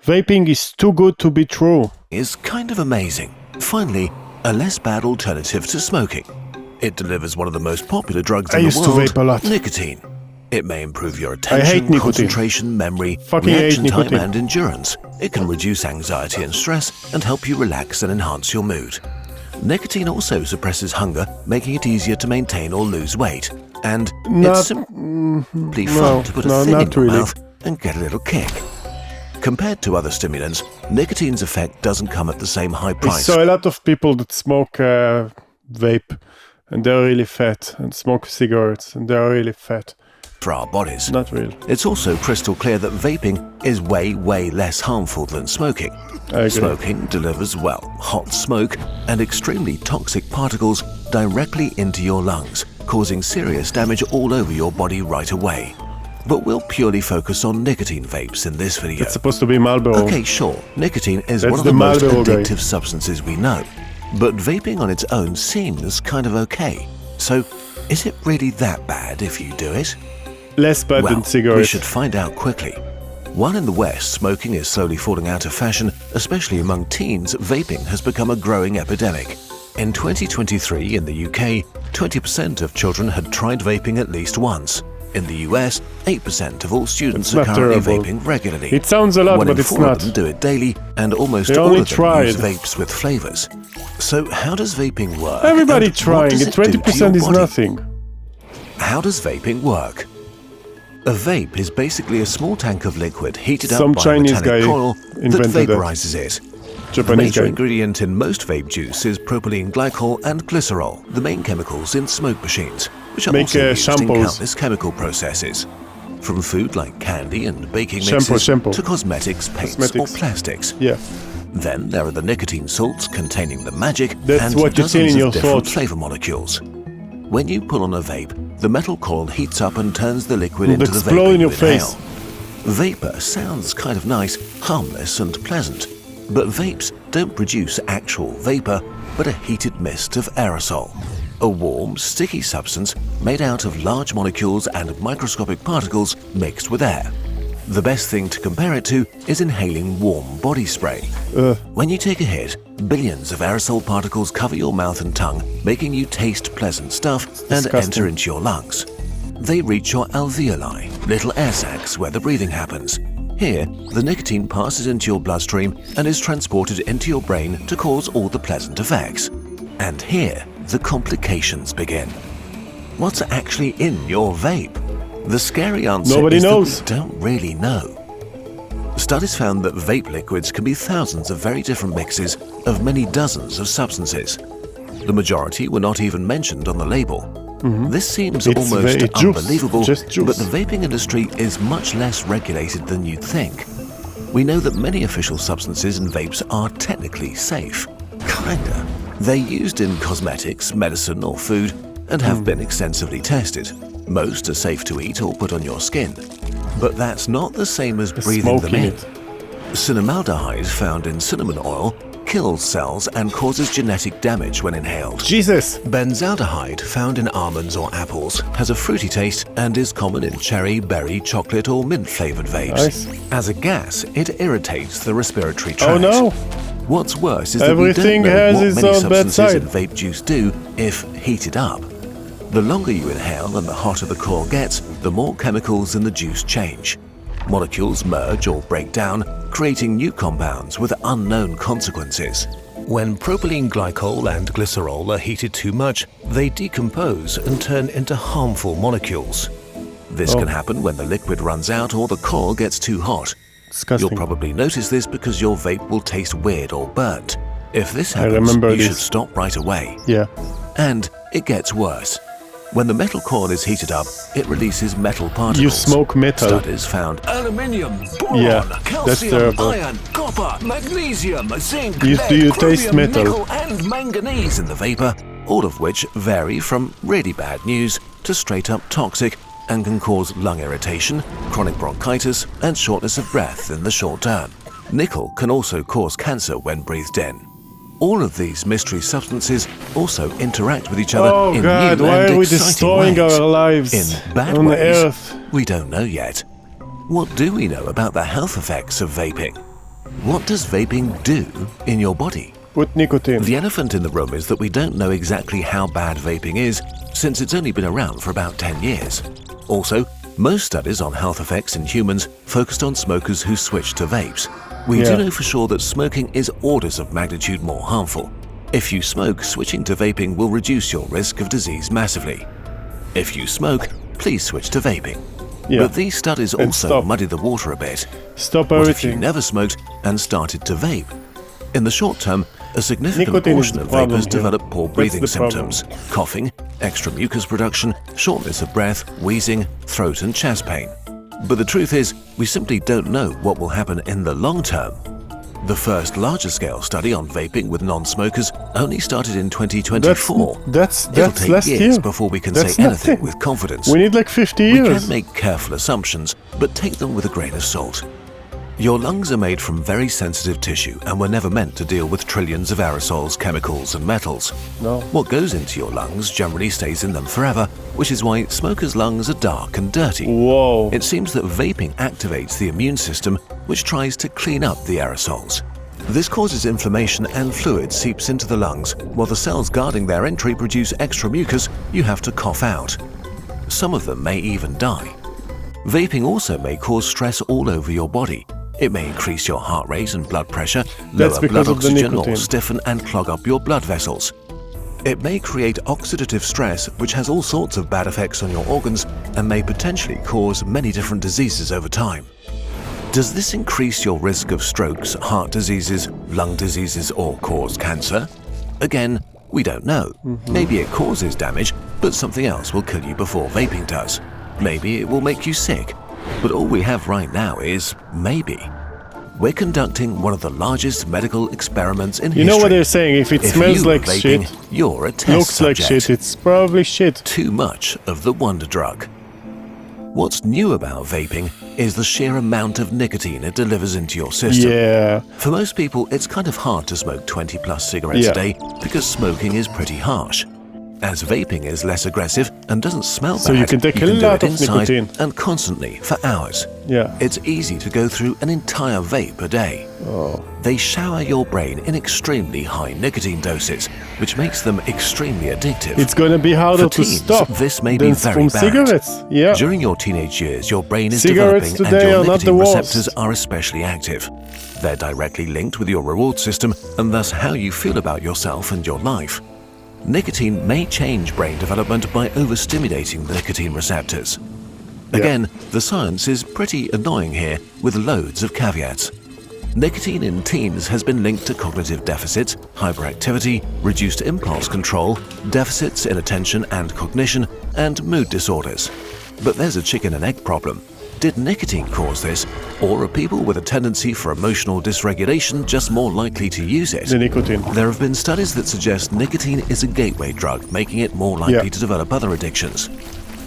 Vaping is too good to be true. Is kind of amazing. Finally, a less bad alternative to smoking. It delivers one of the most popular drugs in the world, used to vape a lot. nicotine. It may improve your I hate attention, nicotine. concentration, memory, Fucking hate reaction time nicotine. and endurance. It can reduce anxiety and stress and help you relax and enhance your mood. Nicotine also suppresses hunger, making it easier to maintain or lose weight. And it's simply fun to put a thing in your mouth and get a little kick. Compared to other stimulants, nicotine's effect doesn't come at the same high I price. saw a lot of people that smoke vape and they're really fat, and smoke cigarettes and they're really fat. For our bodies. Not really. It's also crystal clear that vaping is way less harmful than smoking. I agree. Smoking delivers, hot smoke and extremely toxic particles directly into your lungs, causing serious damage all over your body right away. But we'll purely focus on nicotine vapes in this video. It's supposed to be Marlboro. Okay, sure, nicotine is That's one of the the most Marlboro guy. addictive substances we know. But vaping on its own seems kind of okay. So, is it really that bad if you do it? Less bad than We cigarettes. should find out quickly. While in the West, smoking is slowly falling out of fashion, especially among teens, vaping has become a growing epidemic. In 2023 in the UK, 20% of children had tried vaping at least once. In the US, 8% of all students It's are not currently terrible. vaping regularly. It sounds a lot, One but in it's 4 not. of them do it daily, and almost They all only of them tried. use vapes with flavors. So how does vaping work? Everybody and what trying. does And it do to 20% your is body? nothing. How does vaping work? A vape is basically a small tank of liquid heated Some up by a Chinese metallic guy coil that invented that. vaporizes it. The Japanese major guy. ingredient in most vape juice is propylene glycol and glycerol, the main chemicals in smoke machines, which are Make, also used in shampoos. countless chemical processes. From food like candy and baking Shampoo, mixes shampoo. to cosmetics, paints Cosmetics. or plastics. Yeah. Then there are the nicotine salts containing the magic That's and what you see dozens in your of different thoughts. flavor molecules. When you pull on a vape, the metal coil heats up and turns the liquid It'll into the explode vapor in your you face. inhale. Vapor sounds kind of nice, harmless and pleasant, but vapes don't produce actual vapor, but a heated mist of aerosol, a warm, sticky substance made out of large molecules and microscopic particles mixed with air. The best thing to compare it to is inhaling warm body spray. When you take a hit, billions of aerosol particles cover your mouth and tongue, making you taste pleasant stuff and disgusting. enter into your lungs. They reach your alveoli, little air sacs where the breathing happens. Here, the nicotine passes into your bloodstream and is transported into your brain to cause all the pleasant effects. And here, the complications begin. What's actually in your vape? The scary answer Nobody is knows. that we don't really know. Studies found that vape liquids can be thousands of very different mixes of many dozens of substances. The majority were not even mentioned on the label. This seems It's almost very juice, unbelievable, just juice. but the vaping industry is much less regulated than you'd think. We know that many official substances in vapes are technically safe. Kinda. They're used in cosmetics, medicine or food and have been extensively tested. Most are safe to eat or put on your skin. But that's not the same as breathing them smoking in. it. Cinnamaldehyde found in cinnamon oil kills cells and causes genetic damage when inhaled. Jesus. Benzaldehyde, found in almonds or apples, has a fruity taste and is common in cherry, berry, chocolate or mint-flavored vapes. Nice. As a gas, it irritates the respiratory tract. Oh no. What's worse is that Everything we don't know has what its many own bad substances in side. vape juice do if heated up. The longer you inhale and the hotter the core gets, the more chemicals in the juice change. Molecules merge or break down, creating new compounds with unknown consequences. When propylene glycol and glycerol are heated too much, they decompose and turn into harmful molecules. This can happen when the liquid runs out or the core gets too hot. Disgusting. You'll probably notice this because your vape will taste weird or burnt. If this happens, remember you this. should stop right away. Yeah. And it gets worse. When the metal core is heated up, it releases metal particles. You smoke metal. Studies found Aluminium, boron, Yeah, that's calcium, terrible. iron, copper, magnesium, zinc, Do lead, you chromium, taste metal? nickel, and manganese. in the vapor, all of which vary from really bad news to straight up toxic and can cause lung irritation, chronic bronchitis, and shortness of breath in the short term. Nickel can also cause cancer when breathed in. All of these mystery substances also interact with each other Oh in God, new why and are we exciting destroying ways. our lives In bad on the ways, earth? we don't know yet. What do we know about the health effects of vaping? What does vaping do in your body? Put nicotine. The elephant in the room is that we don't know exactly how bad vaping is, since it's only been around for about 10 years. Also, most studies on health effects in humans focused on smokers who switched to vapes. We do know for sure that smoking is orders of magnitude more harmful. If you smoke, switching to vaping will reduce your risk of disease massively. If you smoke, please switch to vaping. But these studies also muddy the water a bit. Stop What everything. if you never smoked and started to vape? In the short term, a significant Nicotine is portion the of problem vapers here. develop poor That's breathing the problem. symptoms, coughing, extra mucus production, shortness of breath, wheezing, throat and chest pain. But the truth is, we simply don't know what will happen in the long term. The first larger-scale study on vaping with non-smokers only started in 2024. That's It'll take last years year. before we can That's say anything nothing. with confidence. We need like 50 We years. can make careful assumptions, but take them with a grain of salt. Your lungs are made from very sensitive tissue and were never meant to deal with trillions of aerosols, chemicals and metals. No. What goes into your lungs generally stays in them forever, which is why smokers' lungs are dark and dirty. Whoa. It seems that vaping activates the immune system, which tries to clean up the aerosols. This causes inflammation and fluid seeps into the lungs, while the cells guarding their entry produce extra mucus you have to cough out. Some of them may even die. Vaping also may cause stress all over your body. It may increase your heart rate and blood pressure, That's lower because blood of the oxygen, or nicotine. stiffen and clog up your blood vessels. It may create oxidative stress, which has all sorts of bad effects on your organs and may potentially cause many different diseases over time. Does this increase your risk of strokes, heart diseases, lung diseases, or cause cancer? Again, we don't know. Maybe it causes damage, but something else will kill you before vaping does. Maybe it will make you sick. But all we have right now is maybe. We're conducting one of the largest medical experiments in history. You know what they're saying? If it smells you are like vaping, shit, you're a test looks like subject. shit, it's probably shit. Too much of the wonder drug. What's new about vaping is the sheer amount of nicotine it delivers into your system. Yeah. For most people, it's kind of hard to smoke 20 plus cigarettes a day because smoking is pretty harsh. As vaping is less aggressive and doesn't smell So bad, you can take a do lot it of inside nicotine. and constantly for hours. Yeah. It's easy to go through an entire vape a day. Oh. They shower your brain in extremely high nicotine doses, which makes them extremely addictive. It's gonna be harder For to teens, stop this may be than very from bad. cigarettes. Yeah. During your teenage years, your brain is Cigarettes developing and today your are not the nicotine worst. receptors are especially active. They're directly linked with your reward system and thus how you feel about yourself and your life. Nicotine may change brain development by overstimulating the nicotine receptors. Again, the science is pretty annoying here with loads of caveats. Nicotine in teens has been linked to cognitive deficits, hyperactivity, reduced impulse control, deficits in attention and cognition, and mood disorders. But there's a chicken and egg problem. Did nicotine cause this, or are people with a tendency for emotional dysregulation just more likely to use it? The nicotine. There have been studies that suggest nicotine is a gateway drug, making it more likely to develop other addictions.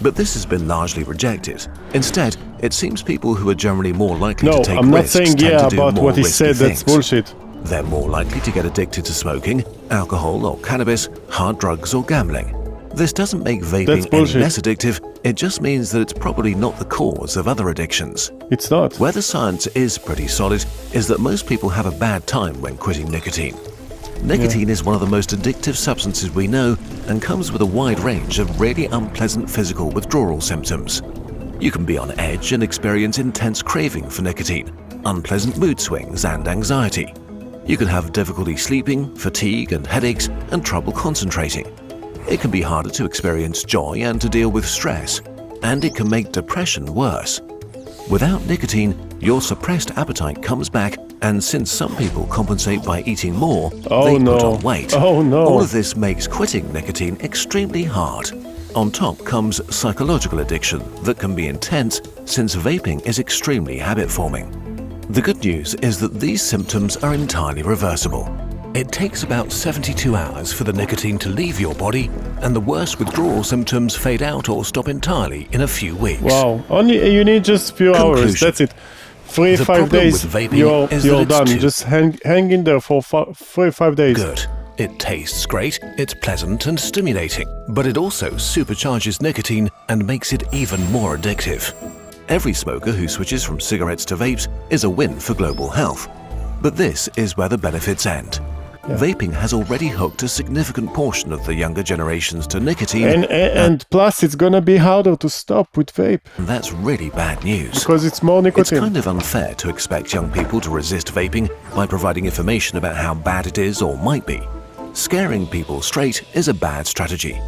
But this has been largely rejected. Instead, it seems people who are generally more likely No, to take I'm not risks saying tend to do about more what he risky said, that's things. bullshit. They're more likely to get addicted to smoking, alcohol or cannabis, hard drugs or gambling. This doesn't make That's vaping any bullshit. less addictive, it just means that it's probably not the cause of other addictions. It's not. Where the science is pretty solid is that most people have a bad time when quitting nicotine. Nicotine is one of the most addictive substances we know and comes with a wide range of really unpleasant physical withdrawal symptoms. You can be on edge and experience intense craving for nicotine, unpleasant mood swings and anxiety. You can have difficulty sleeping, fatigue and headaches, and trouble concentrating. It can be harder to experience joy and to deal with stress, and it can make depression worse. Without nicotine, your suppressed appetite comes back, and since some people compensate by eating more, they put on weight. Oh no. All of this makes quitting nicotine extremely hard. On top comes psychological addiction that can be intense since vaping is extremely habit-forming. The good news is that these symptoms are entirely reversible. It takes about 72 hours for the nicotine to leave your body, and the worst withdrawal symptoms fade out or stop entirily in a few weeks. Wow. Only you need just few hours. Conclusion. That's it. 3-5 problem days. with vaping is that You're it's done. too- Just hang in there for 3-5 days. Good. It tastes great, it's pleasant and stimulating, but it also supercharges nicotine and makes it even more addictive. Every smoker who switches from cigarettes to vapes is a win for global health. But this is where the benefits end. Vaping has already hooked a significant portion of the younger generations to nicotine. And plus, it's gonna be harder to stop with vape. And that's really bad news. Because it's more nicotine. It's kind of unfair to expect young people to resist vaping by providing information about how bad it is or might be. Scaring people straight is a bad strategy.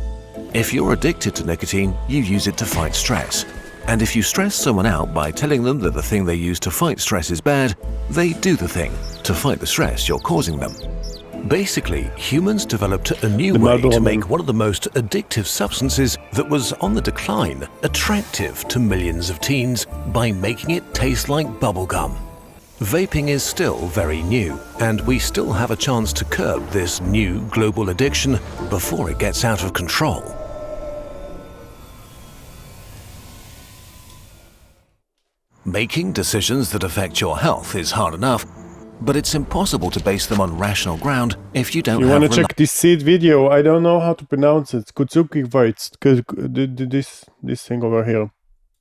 If you're addicted to nicotine, you use it to fight stress. And if you stress someone out by telling them that the thing they use to fight stress is bad, they do the thing to fight the stress you're causing them. Basically, humans developed a new way to make one of the most addictive substances that was on the decline attractive to millions of teens by making it taste like bubblegum. Vaping is still very new, and we still have a chance to curb this new global addiction before it gets out of control. Making decisions that affect your health is hard enough, but it's impossible to base them on rational ground if you don't have... You want to check this seed video? I don't know how to pronounce it. Kutsuki Voits. This thing over here.